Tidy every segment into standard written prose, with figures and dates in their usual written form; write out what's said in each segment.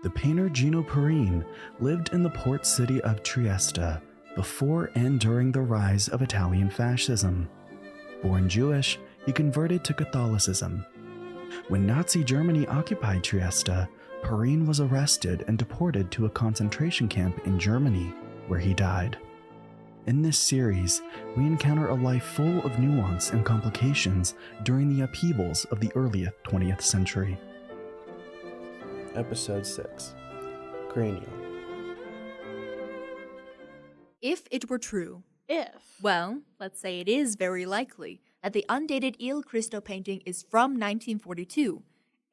The painter Gino lived in the port city of Trieste before and during the rise of Italian fascism. Born Jewish, he converted to Catholicism. When Nazi Germany occupied Trieste, Perrine was arrested and deported to a concentration camp in Germany, where he died. In this series, we encounter a life full of nuance and complications during the upheavals of the early 20th century. Episode 6. Cranio. If it were true. If. Well, let's say it is very likely that the undated Il Cristo painting is from 1942,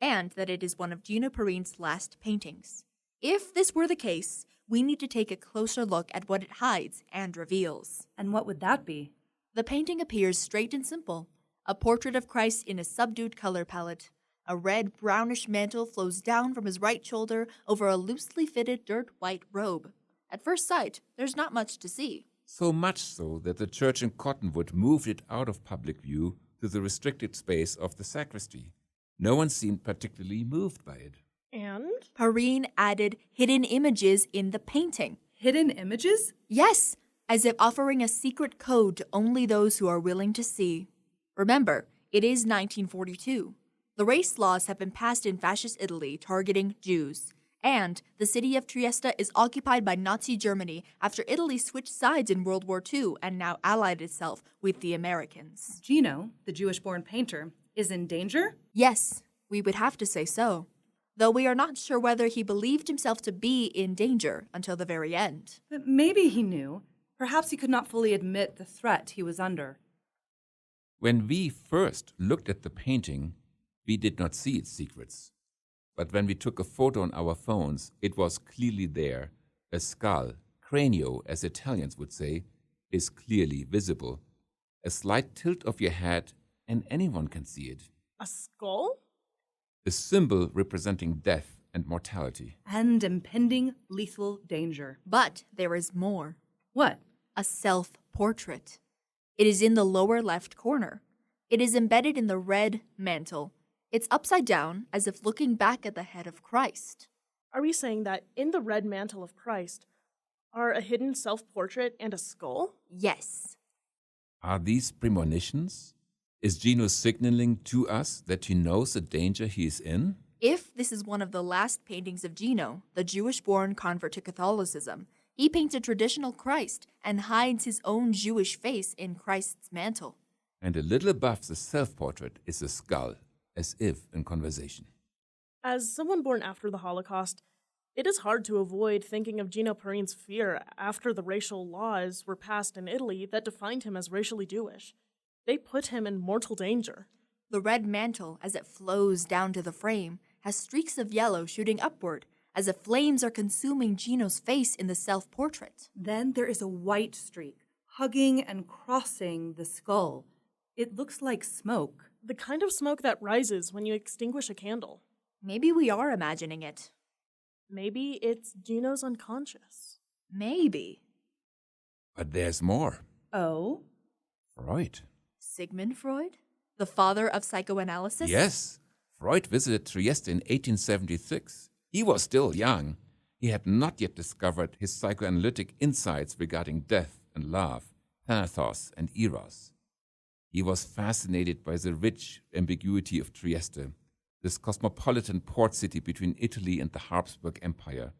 and that it is one of Gino Perrine's last paintings. If this were the case, we need to take a closer look at what it hides and reveals. And what would that be? The painting appears straight and simple. A portrait of Christ in a subdued color palette. A red, brownish mantle flows down from his right shoulder over a loosely fitted dirt-white robe. At first sight, there's not much to see. So much so that the church in Cottonwood moved it out of public view to the restricted space of the sacristy. No one seemed particularly moved by it. And? Perrine added hidden images in the painting. Hidden images? Yes, as if offering a secret code to only those who are willing to see. Remember, it is 1942. The race laws have been passed in fascist Italy targeting Jews. And the city of Trieste is occupied by Nazi Germany after Italy switched sides in World War II and now allied itself with the Americans. Gino, the Jewish-born painter, is in danger? Yes, we would have to say so. Though we are not sure whether he believed himself to be in danger until the very end. But maybe he knew. Perhaps he could not fully admit the threat he was under. When we first looked at the painting, we did not see its secrets. But when we took a photo on our phones, it was clearly there. A skull, cranio, as Italians would say, is clearly visible. A slight tilt of your head, and anyone can see it. A skull? A symbol representing death and mortality. And impending lethal danger. But there is more. What? A self-portrait. It is in the lower left corner. It is embedded in the red mantle. It's upside down, as if looking back at the head of Christ. Are we saying that in the red mantle of Christ are a hidden self-portrait and a skull? Yes. Are these premonitions? Is Gino signaling to us that he knows the danger he is in? If this is one of the last paintings of Gino, the Jewish-born convert to Catholicism, he paints a traditional Christ and hides his own Jewish face in Christ's mantle. And a little above the self-portrait is a skull, as if in conversation. As someone born after the Holocaust, it is hard to avoid thinking of Gino Perrine's fear after the racial laws were passed in Italy that defined him as racially Jewish. They put him in mortal danger. The red mantle, as it flows down to the frame, has streaks of yellow shooting upward, as if flames are consuming Gino's face in the self-portrait. Then there is a white streak, hugging and crossing the skull. It looks like smoke. The kind of smoke that rises when you extinguish a candle. Maybe we are imagining it. Maybe it's Gino's unconscious. Maybe. But there's more. Oh? Freud. Sigmund Freud? The father of psychoanalysis? Yes. Freud visited Trieste in 1876. He was still young. He had not yet discovered his psychoanalytic insights regarding death and love, Thanatos and Eros. He was fascinated by the rich ambiguity of Trieste, this cosmopolitan port city between Italy and the Habsburg Empire,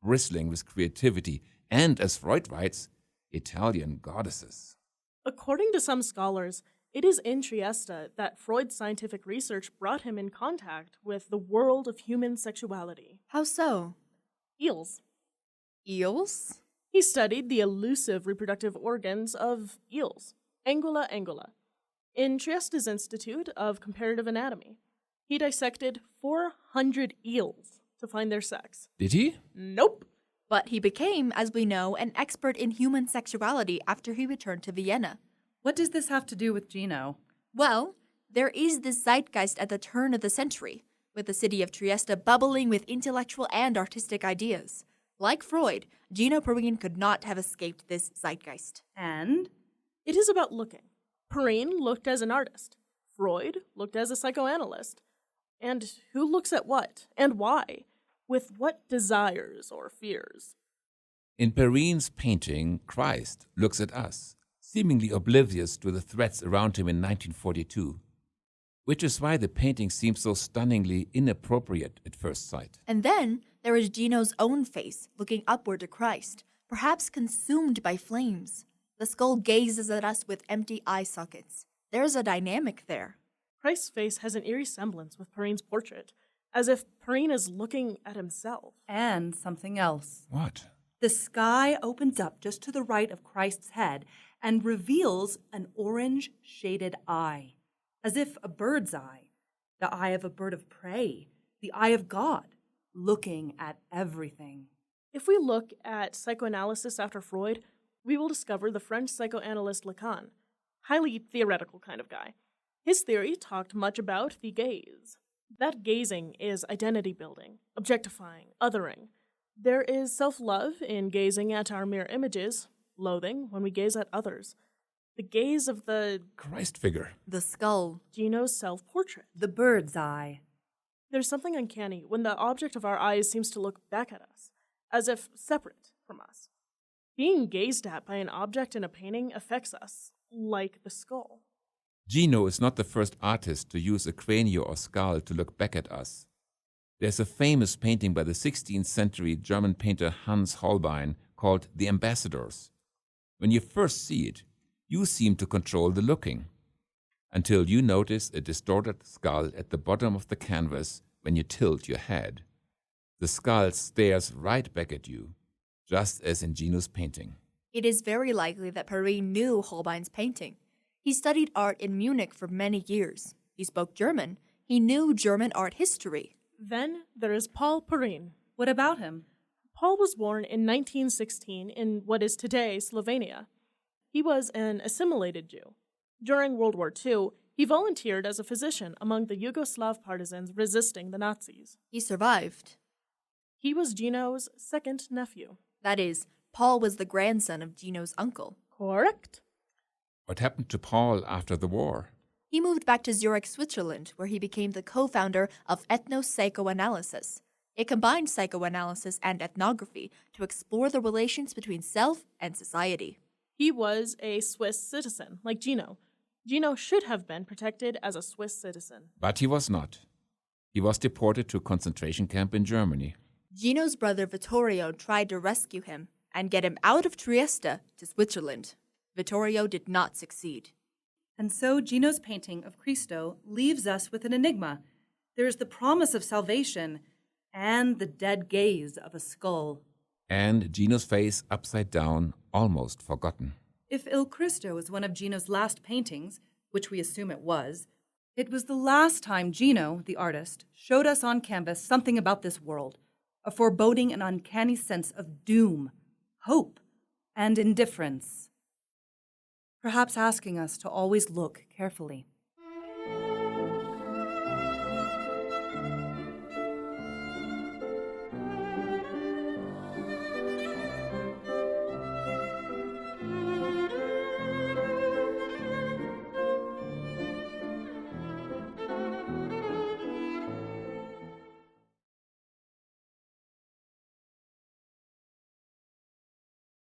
bristling with creativity and, as Freud writes, Italian goddesses. According to some scholars, it is in Trieste that Freud's scientific research brought him in contact with the world of human sexuality. How so? Eels. Eels? He studied the elusive reproductive organs of eels, Angula angula, in Trieste's Institute of Comparative Anatomy. He dissected 400 eels to find their sex. Did he? Nope. But he became, as we know, an expert in human sexuality after he returned to Vienna. What does this have to do with Gino? Well, there is this zeitgeist at the turn of the century, with the city of Trieste bubbling with intellectual and artistic ideas. Like Freud, Gino Perrine could not have escaped this zeitgeist. And? It is about looking. Perrine looked as an artist. Freud looked as a psychoanalyst. And who looks at what, and why? with what desires or fears? In Perrine's painting, Christ looks at us, seemingly oblivious to the threats around him in 1942, which is why the painting seems so stunningly inappropriate at first sight. And then there is Gino's own face looking upward to Christ, perhaps consumed by flames. The skull gazes at us with empty eye sockets. There's a dynamic there. Christ's face has an eerie semblance with Perrine's portrait, as if Perrine is looking at himself. And something else. What? The sky opens up just to the right of Christ's head and reveals an orange-shaded eye, as if a bird's eye, the eye of a bird of prey, the eye of God, looking at everything. If we look at psychoanalysis after Freud, we will discover the French psychoanalyst Lacan, highly theoretical kind of guy. His theory talked much about the gaze. That gazing is identity building, objectifying, othering. There is self-love in gazing at our mirror images, loathing when we gaze at others. The gaze of the Christ figure. The skull. Gino's self-portrait. The bird's eye. There's something uncanny when the object of our eyes seems to look back at us, as if separate from us. Being gazed at by an object in a painting affects us, like the skull. Gino is not the first artist to use a cranio or skull to look back at us. There's a famous painting by the 16th century German painter Hans Holbein called The Ambassadors. When you first see it, you seem to control the looking, until you notice a distorted skull at the bottom of the canvas when you tilt your head. The skull stares right back at you, just as in Gino's painting. It is very likely that Perrine knew Holbein's painting. He studied art in Munich for many years. He spoke German. He knew German art history. Then there is Paul Perrine. What about him? Paul was born in 1916 in what is today Slovenia. He was an assimilated Jew. During World War II, he volunteered as a physician among the Yugoslav partisans resisting the Nazis. He survived. He was Gino's second nephew. That is, Paul was the grandson of Gino's uncle. Correct? What happened to Paul after the war? He moved back to Zurich, Switzerland, where he became the co-founder of ethnopsychoanalysis. It combined psychoanalysis and ethnography to explore the relations between self and society. He was a Swiss citizen, like Gino. Gino should have been protected as a Swiss citizen. But he was not. He was deported to a concentration camp in Germany. Gino's brother Vittorio tried to rescue him and get him out of Trieste to Switzerland. Vittorio did not succeed. And so Gino's painting of Cristo leaves us with an enigma. There is the promise of salvation and the dead gaze of a skull. And Gino's face upside down, almost forgotten. If Il Cristo is one of Gino's last paintings, which we assume it was the last time Gino, the artist, showed us on canvas something about this world, a foreboding and uncanny sense of doom, hope, and indifference. Perhaps asking us to always look carefully.